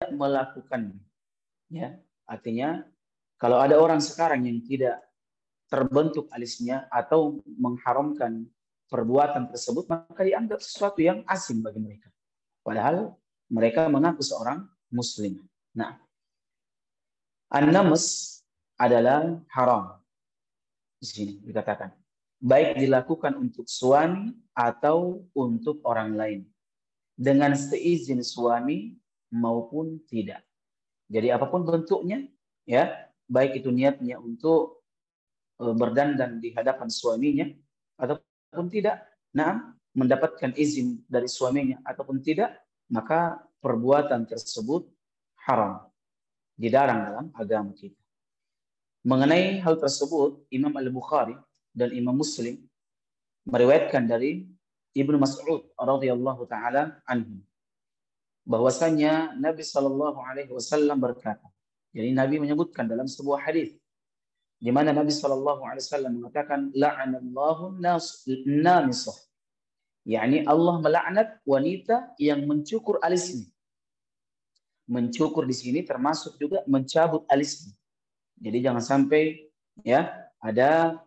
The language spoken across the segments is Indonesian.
melakukannya. Ya, artinya kalau ada orang sekarang yang tidak terbentuk alisnya atau mengharamkan perbuatan tersebut, maka dianggap sesuatu yang asing bagi mereka. Padahal mereka mengaku seorang muslim. Nah, an-nams adalah haram. Di sini dikatakan baik dilakukan untuk suami atau untuk orang lain dengan seizin suami maupun tidak. Jadi apapun bentuknya, ya, baik itu niatnya untuk berdandan di hadapan suaminya ataupun tidak, nah, mendapatkan izin dari suaminya ataupun tidak, maka perbuatan tersebut haram, dilarang dalam agama kita. Mengenai hal tersebut, Imam Al-Bukhari dan Imam Muslim meriwayatkan dari Ibnu Mas'ud radhiyallahu taala anhu bahwasanya Nabi sallallahu alaihi wasallam berkata. Jadi Nabi menyebutkan dalam sebuah hadis di mana Nabi sallallahu alaihi wasallam mengatakan la'anallahu namisah. yakni Allah melaknat wanita yang mencukur alisnya. Mencukur di sini termasuk juga mencabut alisnya. Jadi jangan sampai ya ada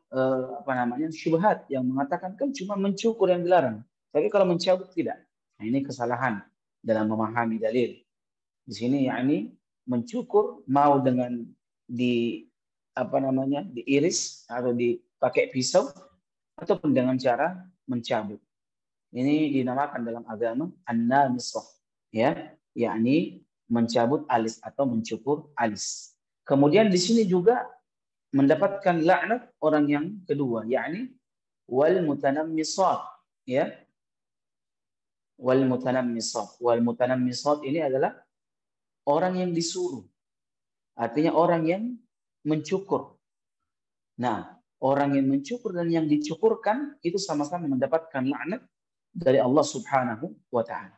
syubhat yang mengatakan kan cuma mencukur yang dilarang, tapi kalau mencabut tidak. Nah, ini kesalahan dalam memahami dalil. Di sini yakni mencukur mau dengan diiris atau dipakai pisau ataupun dengan cara mencabut. Ini dinamakan dalam agama an-namisah, ya, yakni mencabut alis atau mencukur alis. Kemudian di sini juga mendapatkan laknat orang yang kedua, yakni wal mutanammisat, ya. Wal mutanammisat. Wal mutanammisat ini adalah orang yang disuruh. Artinya orang yang mencukur. Nah, orang yang mencukur dan yang dicukurkan itu sama-sama mendapatkan laknat dari Allah Subhanahu wa taala.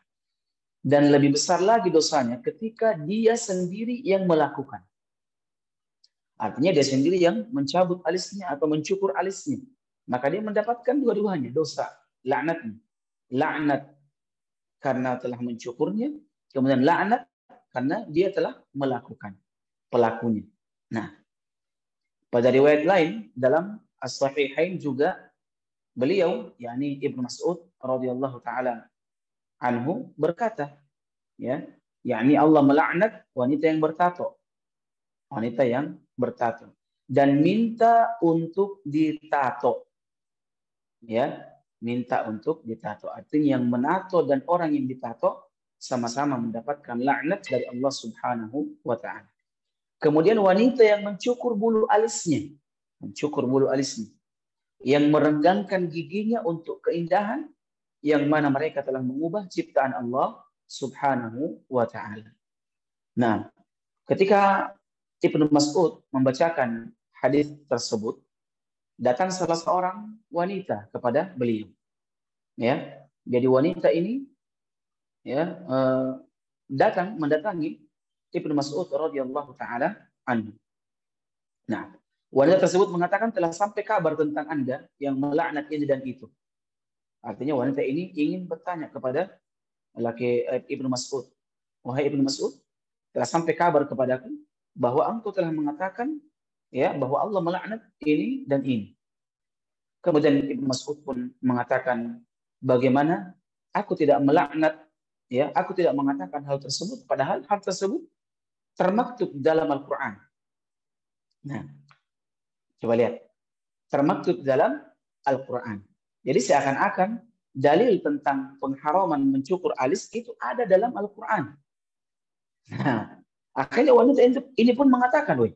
Dan lebih besar lagi dosanya ketika dia sendiri yang melakukan. Artinya dia sendiri yang mencabut alisnya atau mencukur alisnya. Maka dia mendapatkan dua-duanya dosa, laknatnya. Laknat karena telah mencukurnya, kemudian laknat karena dia telah melakukan, pelakunya. Nah, pada riwayat lain dalam As-Sahihain juga beliau, yakni Ibnu Mas'ud radhiyallahu taala anhu berkata, ya, yakni Allah melaknat wanita yang bertato. Wanita yang bertato dan minta untuk ditato. Ya, minta untuk ditato. Artinya yang menato dan orang yang ditato sama-sama mendapatkan laknat dari Allah Subhanahu wa taala. Kemudian wanita yang mencukur bulu alisnya, yang merenggangkan giginya untuk keindahan, yang mana mereka telah mengubah ciptaan Allah Subhanahu wa taala. Nah, ketika Ibnu Mas'ud membacakan hadis tersebut, datang salah seorang wanita kepada beliau. Ya, jadi wanita ini ya mendatangi Ibnu Mas'ud radhiyallahu taala anhu. Nah, wanita tersebut mengatakan telah sampai kabar tentang Anda yang melaknat ini dan itu. Artinya wanita ini ingin bertanya kepada Ibnu Mas'ud. Wahai Ibnu Mas'ud, telah sampai kabar kepadaku bahwa engkau telah mengatakan ya bahwa Allah melaknat ini dan ini. Kemudian Ibnu Mas'ud pun mengatakan, bagaimana aku tidak melaknat, ya, aku tidak mengatakan hal tersebut, padahal hal tersebut termaktub dalam Al-Quran. Nah, coba lihat, termaktub dalam Al-Quran. Jadi seakan-akan dalil tentang pengharaman mencukur alis itu ada dalam Al-Quran. Nah, akhirnya wanita ini pun mengatakan, weh,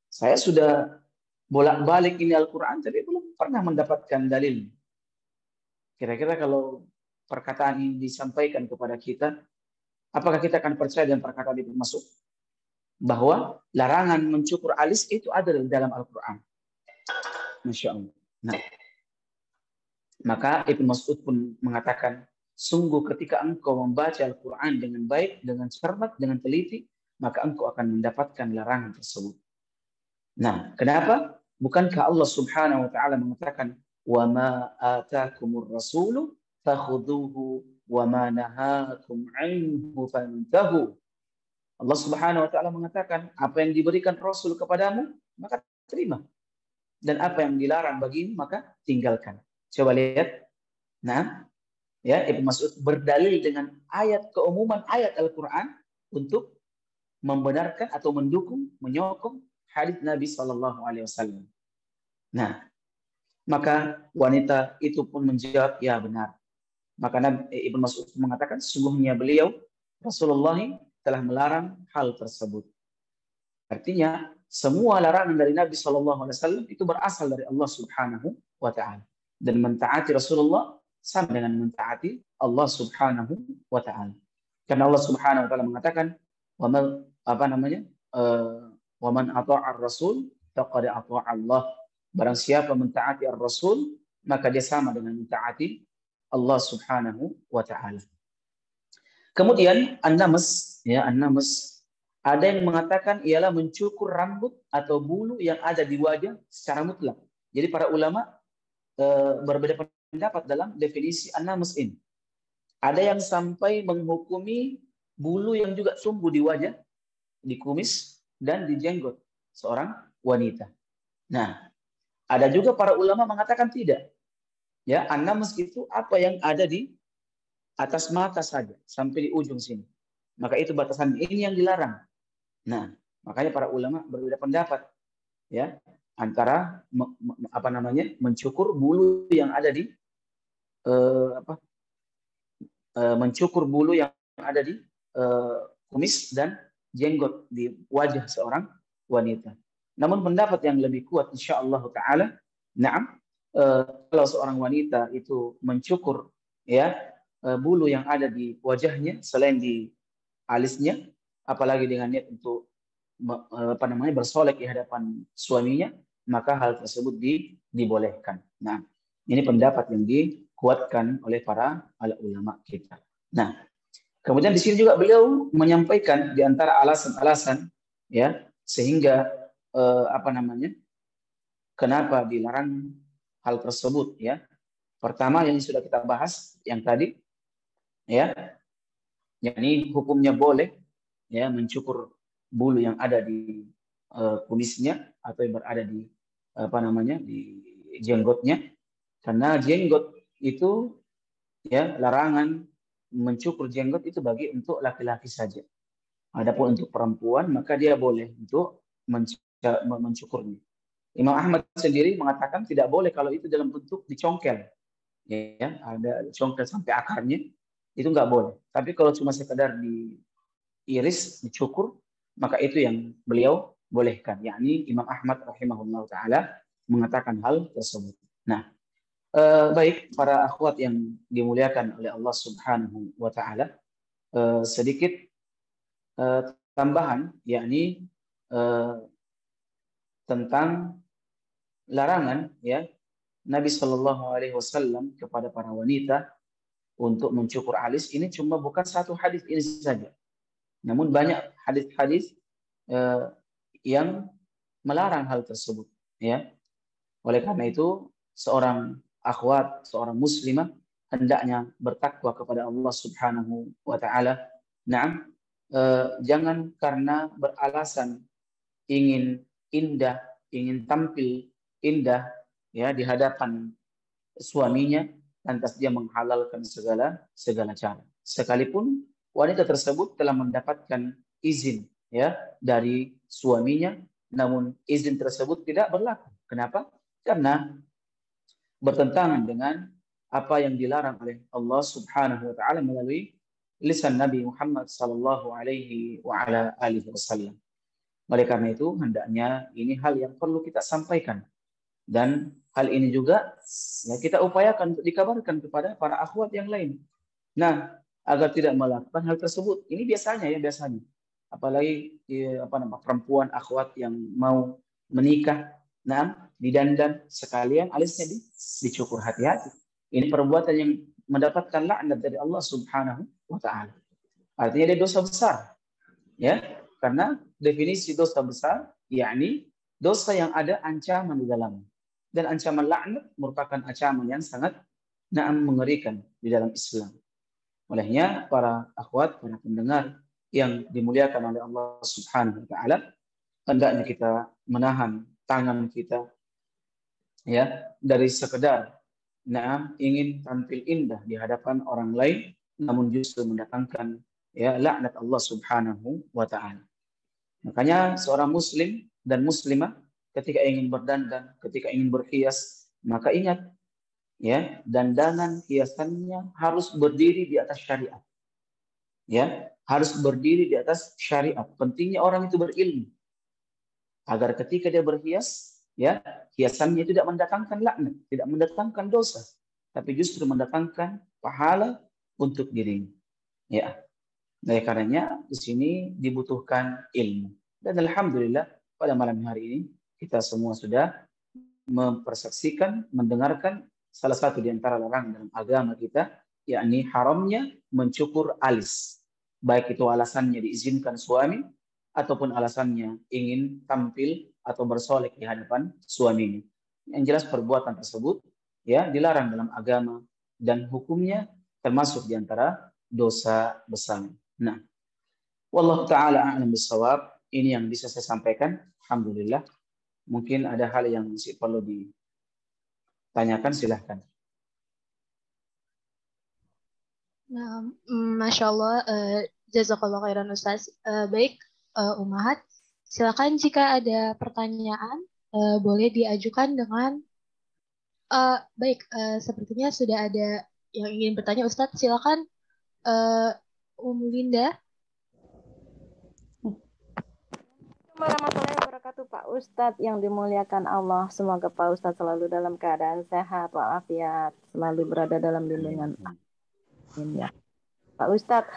saya sudah bolak-balik ini Al-Quran, tapi belum pernah mendapatkan dalil. Kira-kira kalau perkataan ini disampaikan kepada kita, apakah kita akan percaya dengan perkataan Ibnu Mas'ud? Bahwa larangan mencukur alis itu ada dalam Al-Quran. Masya Allah. Nah, maka Ibnu Mas'ud pun mengatakan, sungguh ketika engkau membaca Al-Quran dengan baik, dengan cermat, dengan teliti, maka engkau akan mendapatkan larangan tersebut. Nah, kenapa? Bukankah Allah Subhanahu wa taala mengatakan, "Wa ma ataakumur rasulu fakhudhuhu wa ma nahakum 'anhu fantahu." Allah Subhanahu wa taala mengatakan, apa yang diberikan Rasul kepadamu, maka terima. Dan apa yang dilarang bagimu, maka tinggalkan. Coba lihat. Nah, ya, Ibnu Mas'ud berdalil dengan ayat keumuman ayat Al-Qur'an untuk membenarkan atau mendukung, menyokong hadis Nabi Shallallahu alaihi wasallam. Nah, maka wanita itu pun menjawab, ya benar. Maka Ibnu Mas'ud mengatakan, sungguhnya beliau Rasulullah telah melarang hal tersebut. Artinya, semua larangan dari Nabi Shallallahu alaihi wasallam itu berasal dari Allah Subhanahu wa taala. Dan mentaati Rasulullah sama dengan mentaati Allah Subhanahu wa taala. Karena Allah Subhanahu wa taala mengatakan, "Wa man apa namanya? Wa man ata'ar rasul faqad ata'a Allah." Barang siapa mentaati ar-rasul, maka dia sama dengan mentaati Allah Subhanahu wa taala. Kemudian an-namas, ya, an-namas ada yang mengatakan ialah mencukur rambut atau bulu yang ada di wajah secara mutlak. Jadi para ulama berbeda pendapat dalam definisi an-namas ini. Ada yang sampai menghukumi bulu yang juga tumbuh di wajah, di kumis dan di jenggot seorang wanita. Nah, ada juga para ulama mengatakan tidak. Ya, an-namas itu apa yang ada di atas mata saja sampai di ujung sini. Maka itu batasan ini yang dilarang. Nah, makanya para ulama berbeda pendapat, ya, antara mencukur bulu yang ada di mencukur bulu yang ada di kumis dan jenggot di wajah seorang wanita. Namun pendapat yang lebih kuat, insyaallah taala, kalau seorang wanita itu mencukur, ya, bulu yang ada di wajahnya selain di alisnya, apalagi dengan niat untuk bersolek di hadapan suaminya, maka hal tersebut dibolehkan. Nah, ini pendapat yang dikuatkan oleh para ulama kita. Nah, kemudian di sini juga beliau menyampaikan di antara alasan-alasan, ya, sehingga kenapa dilarang hal tersebut, ya. Pertama yang sudah kita bahas yang tadi, ya, yakni hukumnya boleh, ya, mencukur bulu yang ada di kumisnya atau yang berada di di jenggotnya, karena jenggot itu, ya, larangan mencukur jenggot itu bagi untuk laki-laki saja. Adapun untuk perempuan maka dia boleh untuk mencukurnya. Imam Ahmad sendiri mengatakan tidak boleh kalau itu dalam bentuk dicongkel, ya, ada congkel sampai akarnya, itu nggak boleh. Tapi kalau cuma sekedar diiris, dicukur, maka itu yang beliau bolehkan. Yakni Imam Ahmad rahimahullah taala mengatakan hal tersebut. Nah, baik para akhwat yang dimuliakan oleh Allah Subhanahu wa taala, sedikit tambahan, yakni tentang larangan, ya, Nabi Shallallahu alaihi wasallam kepada para wanita untuk mencukur alis. Ini cuma bukan satu hadis ini saja. Namun banyak hadis-hadis yang melarang hal tersebut, ya. Oleh karena itu, seorang akhwat, seorang muslimah hendaknya bertakwa kepada Allah Subhanahu wa taala. Nah, jangan karena beralasan ingin indah, ingin tampil indah, ya, di hadapan suaminya, lantas dia menghalalkan segala cara. Sekalipun wanita tersebut telah mendapatkan izin, ya, dari suaminya, namun izin tersebut tidak berlaku. Kenapa? Karena bertentangan dengan apa yang dilarang oleh Allah Subhanahu wa taala melalui lisan Nabi Muhammad sallallahu alaihi wasallam. Oleh karena itu, hendaknya ini hal yang perlu kita sampaikan. Dan hal ini juga, ya, kita upayakan untuk dikabarkan kepada para akhwat yang lain. Nah, agar tidak melakukan hal tersebut. Ini biasanya, ya, biasanya. Apalagi perempuan akhwat yang mau menikah, didandan sekalian alisnya dicukur. Hati-hati. Ini perbuatan yang mendapatkan laknat dari Allah Subhanahu wa taala. Artinya dia dosa besar. Ya, karena definisi dosa besar yakni dosa yang ada ancaman di dalamnya. Dan ancaman laknat merupakan ancaman yang sangat mengerikan di dalam Islam. Olehnya para akhwat, para pendengar yang dimuliakan oleh Allah Subhanahu wa taala, hendaknya kita menahan tangan kita ya dari sekedar ingin tampil indah di hadapan orang lain, namun justru mendatangkan ya laknat Allah Subhanahu wa taala. Makanya seorang muslim dan muslimah ketika ingin berdandan, ketika ingin berhias, maka ingat ya, dandanan hiasannya harus berdiri di atas syariat. Ya, harus berdiri di atas syariat. Pentingnya orang itu berilmu agar ketika dia berhias, ya, hiasannya tidak mendatangkan laknat, tidak mendatangkan dosa, tapi justru mendatangkan pahala untuk dirinya. Ya, oleh karenanya di sini dibutuhkan ilmu. Dan alhamdulillah pada malam hari ini kita semua sudah mempersaksikan, mendengarkan salah satu di antara larangan dalam agama kita, yakni haramnya mencukur alis. Baik itu alasannya diizinkan suami ataupun alasannya ingin tampil atau bersolek di hadapan suaminya. Yang jelas perbuatan tersebut ya dilarang dalam agama dan hukumnya termasuk di antara dosa besar. Nah, wallahu taala a'lam bissawab. Ini yang bisa saya sampaikan. Alhamdulillah. Mungkin ada hal yang masih perlu ditanyakan, silahkan. Nah, Masya Allah, jazakallah khairan Ustaz. Baik, Umahat, silakan jika ada pertanyaan, boleh diajukan dengan, baik, sepertinya sudah ada yang ingin bertanya Ustaz, silakan Linda. Warahmatullahi wabarakatuh, Pak Ustadz yang dimuliakan Allah. Semoga Pak Ustadz selalu dalam keadaan sehat walafiat, selalu berada dalam lindungan ya. Pak Ustadz,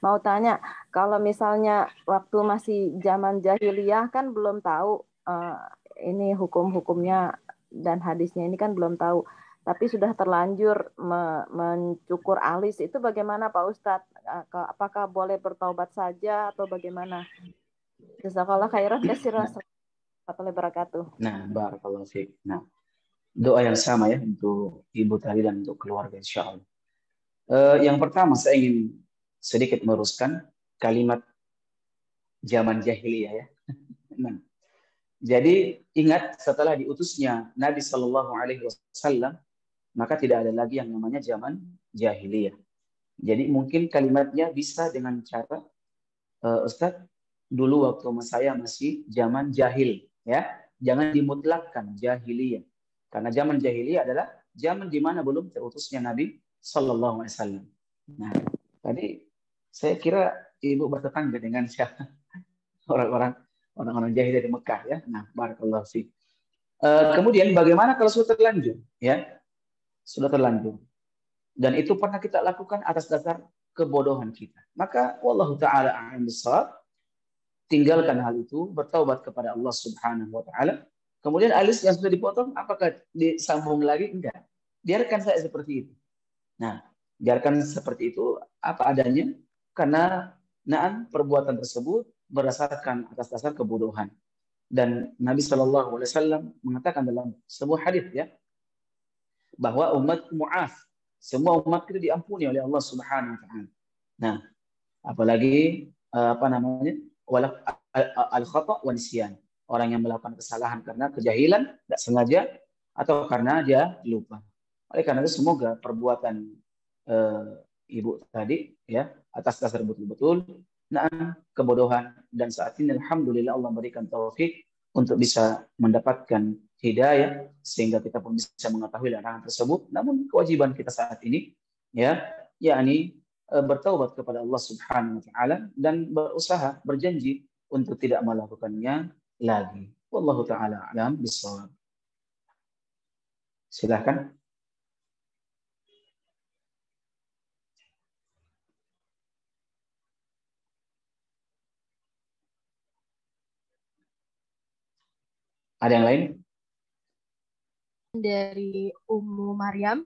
mau tanya, kalau misalnya waktu masih zaman jahiliyah kan belum tahu ini hukum-hukumnya dan hadisnya ini kan belum tahu, tapi sudah terlanjur mencukur alis, itu bagaimana Pak Ustadz? Apakah boleh bertaubat saja atau bagaimana? Jazakallah khairan katsiran. Warahmatullahi wabarakatuh. Nah, barakallahu fiik. Nah, doa yang sama ya untuk ibu tadi dan untuk keluarga insya Allah. Yang pertama saya ingin sedikit meluruskan kalimat zaman jahiliyah ya. Nah, jadi ingat setelah diutusnya Nabi Shallallahu Alaihi Wasallam maka tidak ada lagi yang namanya zaman jahiliyah. Jadi mungkin kalimatnya bisa dengan cara Ustadz dulu waktu saya masih zaman jahil ya, jangan dimutlakkan jahiliyah karena zaman jahiliyah adalah zaman di mana belum terutusnya Nabi Shallallahu Alaihi Wasallam. Nah, tadi saya kira ibu bertetangga dengan siapa orang-orang jahiliyah di Mekah ya. Nah, barakallahu fiik. Kemudian bagaimana kalau sudah terlanjur ya, sudah terlanjur dan itu pernah kita lakukan atas dasar kebodohan kita, maka wallahu taala a'lam bishawab, tinggalkan hal itu, bertaubat kepada Allah Subhanahu wa taala. Kemudian alis yang sudah dipotong apakah disambung lagi? Enggak. Biarkan saya seperti itu. Nah, biarkan seperti itu apa adanya karena perbuatan tersebut berdasarkan atas dasar kebodohan. Dan Nabi Shallallahu Alaihi Wasallam mengatakan dalam sebuah hadis ya bahwa umat mu'af, semua umat itu diampuni oleh Allah Subhanahu Wa Taala. Nah, apalagi apa namanya al khata wa nisyan, orang yang melakukan kesalahan karena kejahilan, tidak sengaja atau karena dia lupa. Oleh karena itu semoga perbuatan ibu tadi ya atas dasar betul-betul kebodohan dan saat ini alhamdulillah Allah berikan taufik untuk bisa mendapatkan hidayah sehingga kita pun bisa mengetahui larangan tersebut. Namun kewajiban kita saat ini ya yakni bertaubat kepada Allah Subhanahu wa taala dan berusaha berjanji untuk tidak melakukannya lagi. Wallahu taala alam bissawab. Silakan. Ada yang lain? Dari Ummu Maryam.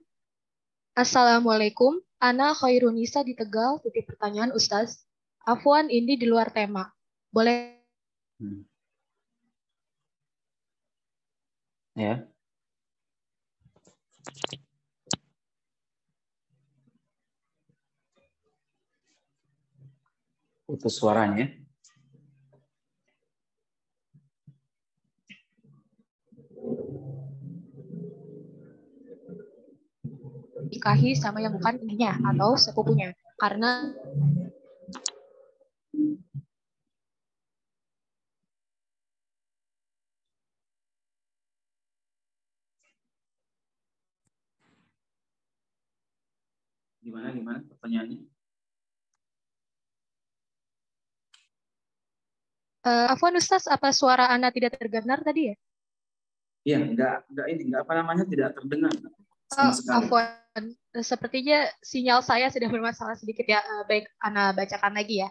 Assalamualaikum. Ana Khairunisa di Tegal. Titik pertanyaan Ustaz. Afwan, ini di luar tema. Boleh? Ya. putus suaranya. Nikahi sama yang bukan ibunya atau sepupunya. Karena Gimana pertanyaannya? Afwan Ustaz, apa suara Ana tidak terdengar tadi ya? Iya, enggak apa namanya, tidak terdengar sama sekali. Afwan, sepertinya sinyal saya sudah bermasalah sedikit ya. Baik, Ana bacakan lagi ya.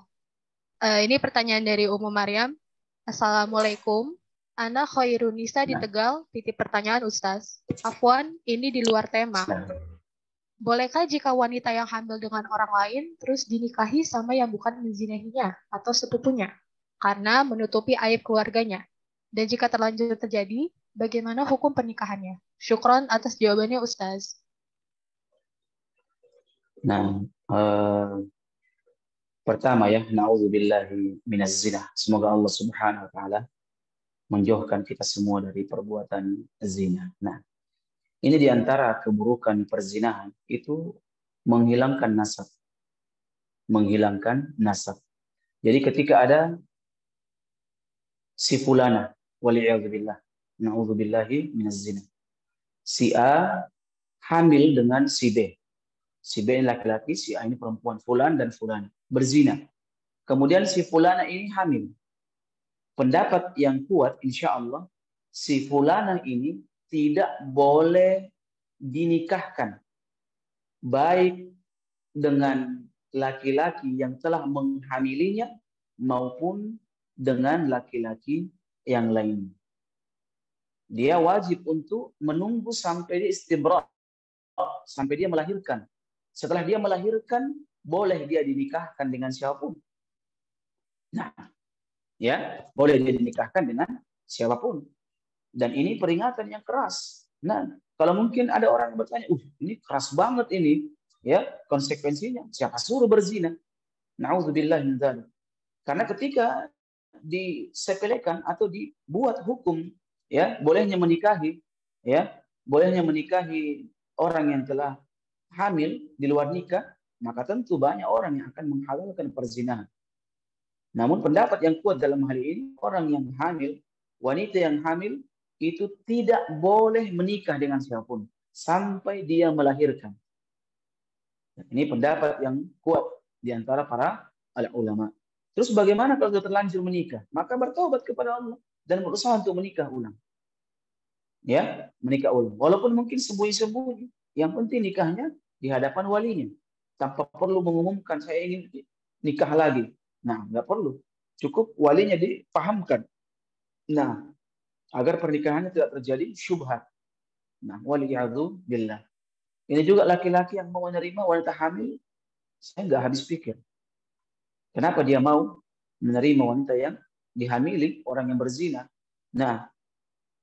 Ini pertanyaan dari Ummu Maryam. Assalamualaikum. Ana Khairunisa di Nah, Tegal. Titip pertanyaan Ustaz. Afwan, ini di luar tema. Bolehkah jika wanita yang hamil dengan orang lain terus dinikahi sama yang bukan menzinahinya atau sepupunya? Karena menutupi aib keluarganya. Dan jika terlanjur terjadi, bagaimana hukum pernikahannya? Syukron atas jawabannya Ustaz. nah pertama ya, na'udzubillahi minaz zina. Semoga Allah Subhanahu wa taala menjauhkan kita semua dari perbuatan zina. Nah, ini diantara keburukan perzinahan itu menghilangkan nasab. Menghilangkan nasab. Jadi ketika ada si fulana, waliyadzubillah, na'udzubillahi minaz zina. Si A hamil dengan si B. Si B ini laki-laki, si A ini perempuan, fulan dan fulan berzina. Kemudian si fulana ini hamil. Pendapat yang kuat insya Allah, si fulana ini tidak boleh dinikahkan baik dengan laki-laki yang telah menghamilinya maupun dengan laki-laki yang lain. Dia wajib untuk menunggu sampai dia istibra', sampai dia melahirkan. Setelah dia melahirkan, boleh dia dinikahkan dengan siapapun. Nah, ya, boleh dia dinikahkan dengan siapapun. Dan ini peringatan yang keras. Nah, kalau mungkin ada orang yang bertanya, ini keras banget ini, ya, konsekuensinya. Siapa suruh berzina? Na'udzubillah min dzalik. Karena ketika disepelekan atau dibuat hukum, ya, bolehnya menikahi, ya, bolehnya menikahi orang yang telah hamil di luar nikah, maka tentu banyak orang yang akan menghalalkan perzinahan. Namun pendapat yang kuat dalam hal ini, orang yang hamil, wanita yang hamil, itu tidak boleh menikah dengan siapapun sampai dia melahirkan. Ini pendapat yang kuat di antara para ulama. Terus bagaimana kalau sudah terlanjur menikah? Maka bertobat kepada Allah dan berusaha untuk menikah ulang. Ya, menikah ulang. Walaupun mungkin sembunyi-sembunyi, yang penting nikahnya di hadapan walinya, tanpa perlu mengumumkan saya ingin nikah lagi. Nah, nggak perlu. Cukup walinya dipahamkan. Nah, agar pernikahannya tidak terjadi syubhat. Nah, waliyadu billah. Ini juga laki-laki yang mau menerima wanita hamil, saya nggak habis pikir. Kenapa dia mau menerima wanita yang dihamili, orang yang berzina? Nah,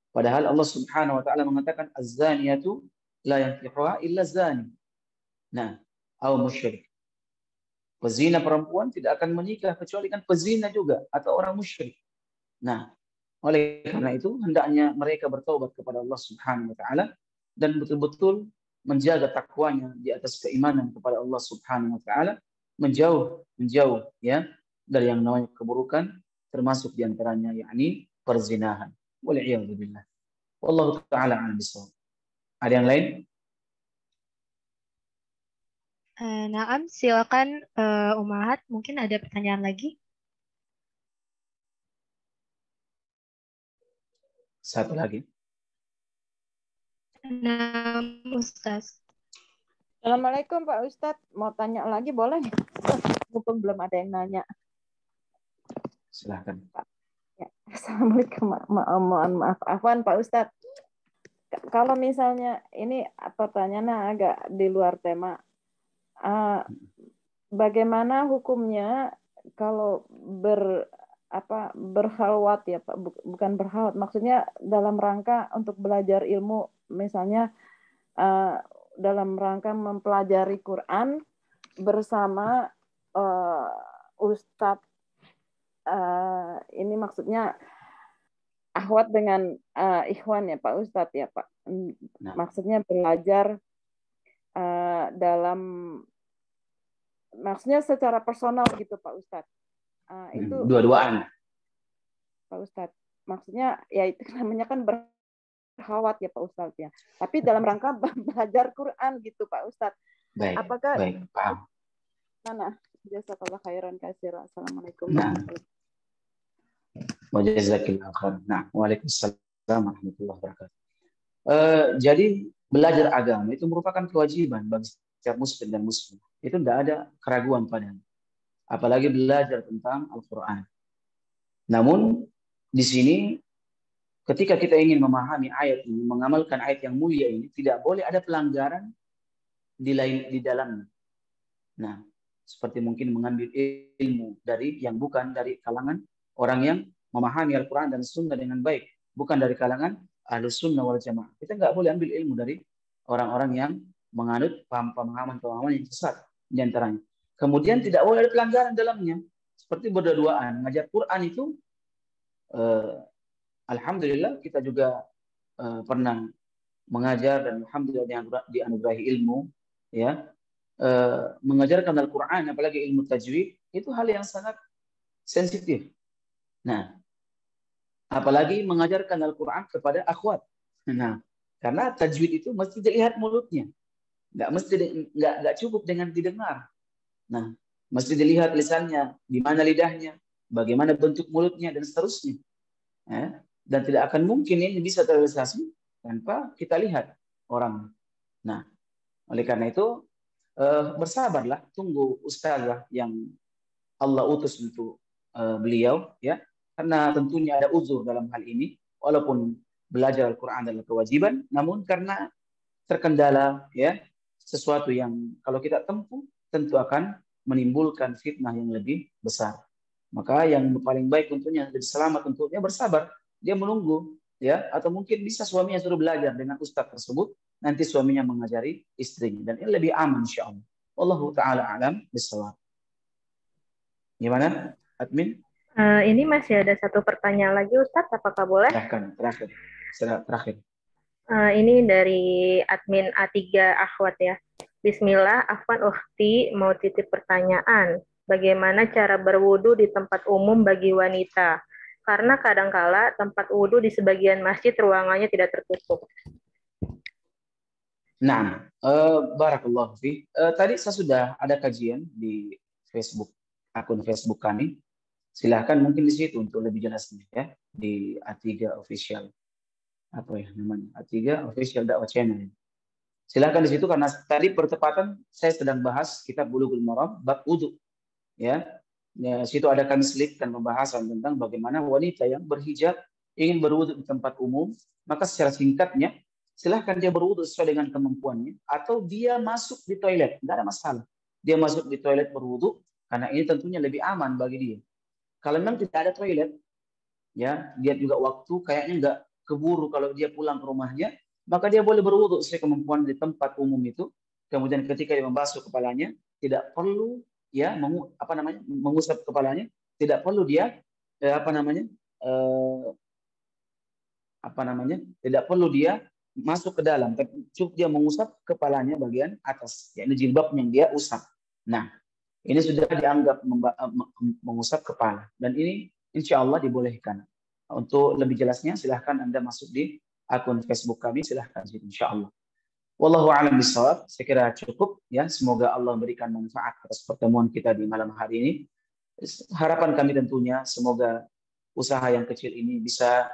padahal Allah Subhanahu wa taala mengatakan az-zaniyatu la yankihuha illa zani. Nah, atau musyrik. Pezina perempuan tidak akan menikah kecuali kan pezina juga atau orang musyrik. Nah, oleh karena itu hendaknya mereka bertaubat kepada Allah Subhanahu wa taala dan betul-betul menjaga takwanya di atas keimanan kepada Allah Subhanahu wa taala, menjauh ya dari yang namanya keburukan, termasuk di antaranya yakni perzinahan. Waliyadzubillah. Wallahu taala a'lam bishawab. Ada yang lain? Naam, silakan Umahat, mungkin ada pertanyaan lagi? Satu lagi. Naam, Ustaz. Assalamualaikum Pak Ustadz, mau tanya lagi boleh? Mumpung belum ada yang nanya. Silahkan. Ya. Assalamualaikum, mohon maaf. Afwan Pak Ustadz, kalau misalnya ini pertanyaannya agak di luar tema. Bagaimana hukumnya kalau berhalwat ya Pak, bukan berhalwat, maksudnya dalam rangka untuk belajar ilmu, misalnya dalam rangka mempelajari Quran bersama ustadz ini maksudnya akhwat dengan ikhwan ya Pak Ustadz ya Pak. Maksudnya belajar dalam maksudnya secara personal gitu Pak Ustadz. Itu dua-duaan Pak Ustadz. Maksudnya ya itu namanya kan berkhawat ya Pak Ustadz ya. Tapi dalam rangka belajar Quran gitu Pak Ustadz. baik. Apakah Baik, paham. mana? Jazakallah khairan katsir. Assalamualaikum warahmatullahi wabarakatuh. Nah, waalaikumsalam warahmatullahi wabarakatuh. Jadi belajar agama itu merupakan kewajiban bagi setiap muslim dan muslim. Itu tidak ada keraguan padanya. Apalagi belajar tentang Al-Quran. Namun di sini ketika kita ingin memahami ayat ini, mengamalkan ayat yang mulia ini, tidak boleh ada pelanggaran di dalamnya. Nah, seperti mungkin mengambil ilmu dari yang bukan dari kalangan orang yang memahami Al-Quran dan Sunnah dengan baik, bukan dari kalangan Ahlus Sunnah wal Jamaah. Kita nggak boleh ambil ilmu dari orang-orang yang menganut pemahaman yang sesat di antaranya. Kemudian tidak boleh ada pelanggaran dalamnya, seperti berdua-duaan. Mengajar Quran itu, alhamdulillah kita juga pernah mengajar dan alhamdulillah dianugerahi ilmu, ya. Mengajarkan Al-Quran, apalagi ilmu tajwid, itu hal yang sangat sensitif. Nah, apalagi mengajarkan Al-Quran kepada akhwat. Nah, karena tajwid itu mesti dilihat mulutnya, nggak cukup dengan didengar. Nah, mesti dilihat lisannya, di mana lidahnya, bagaimana bentuk mulutnya dan seterusnya. Dan tidak akan mungkin ini bisa terrealisasi tanpa kita lihat orang. Nah, oleh karena itu bersabarlah, tunggu ustazah yang Allah utus untuk beliau, ya, karena tentunya ada uzur dalam hal ini, walaupun belajar Al-Quran adalah kewajiban, namun karena terkendala, ya, sesuatu yang kalau kita tempuh tentu akan menimbulkan fitnah yang lebih besar. Maka yang paling baik tentunya lebih selamat untuknya bersabar, dia menunggu, ya, atau mungkin bisa suaminya suruh belajar dengan ustaz tersebut, nanti suaminya mengajari istrinya, dan ini lebih aman insyaallah. Wallahu taala alam bisawab. Gimana, admin? Ini masih ada satu pertanyaan lagi Ustadz, apakah boleh? Terakhir. Ini dari admin A3 Akhwat ya. Bismillah, Afwan Ukhti mau titip pertanyaan. Bagaimana cara berwudu di tempat umum bagi wanita? Karena kadangkala tempat wudu di sebagian masjid ruangannya tidak tertutup. Nah, barakallahu fi. Tadi saya sudah ada kajian di Facebook, akun Facebook kami. Silahkan mungkin di situ untuk lebih jelasnya, ya, di A3 Official. Apa ya namanya? A3 Official Dakwah Channel. Silahkan di situ, karena tadi pertepatan saya sedang bahas kitab Bulughul Maram bab wudu, ya. Situ ada kami selipkan pembahasan tentang bagaimana wanita yang berhijab ingin berwudu di tempat umum, maka secara singkatnya silahkan dia berwudu sesuai dengan kemampuannya, atau dia masuk di toilet, tidak ada masalah. Dia masuk di toilet berwudu, karena ini tentunya lebih aman bagi dia. Kalau memang tidak ada toilet, ya, dia juga waktu kayaknya nggak keburu kalau dia pulang ke rumahnya, maka dia boleh berwudu sesuai kemampuan di tempat umum itu. Kemudian ketika dia membasuh kepalanya, tidak perlu, ya, mengusap kepalanya, tidak perlu dia tidak perlu dia masuk ke dalam, tapi cukup dia mengusap kepalanya bagian atas, yakni jilbab yang dia usap. Nah, ini sudah dianggap mengusap kepala, dan ini insya Allah dibolehkan. Untuk lebih jelasnya silahkan Anda masuk di akun Facebook kami, silahkan insya Allah. Wallahu a'lam bishawab. Saya kira cukup, ya. Semoga Allah memberikan manfaat atas pertemuan kita di malam hari ini. Harapan kami tentunya semoga usaha yang kecil ini bisa,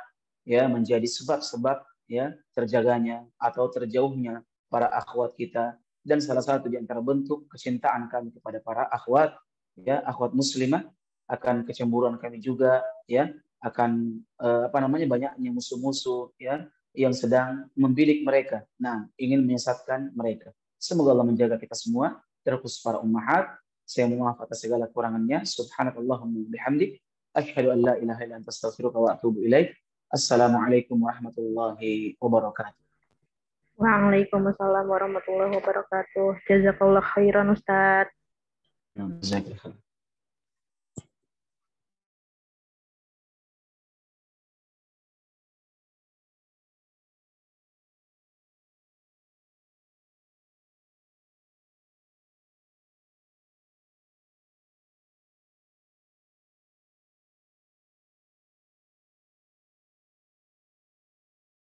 ya, menjadi sebab-sebab, ya, terjaganya atau terjauhnya para akhwat kita, dan salah satu di antara bentuk kecintaan kami kepada para akhwat, ya, akhwat muslimah, akan kecemburuan kami juga, ya, akan banyaknya musuh-musuh, ya, yang sedang membidik mereka. Nah, ingin menyesatkan mereka. Semoga Allah menjaga kita semua, terkhusus para ummahat. Saya mohon maaf atas segala kurangannya. Subhanakallahumma bihamdik, asyhadu an la ilaha illa anta astaghfiruka wa atubu ilaik. Assalamualaikum warahmatullahi wabarakatuh. Waalaikumsalam warahmatullahi wabarakatuh. Jazakallah khairan Ustadz. Jazakallah.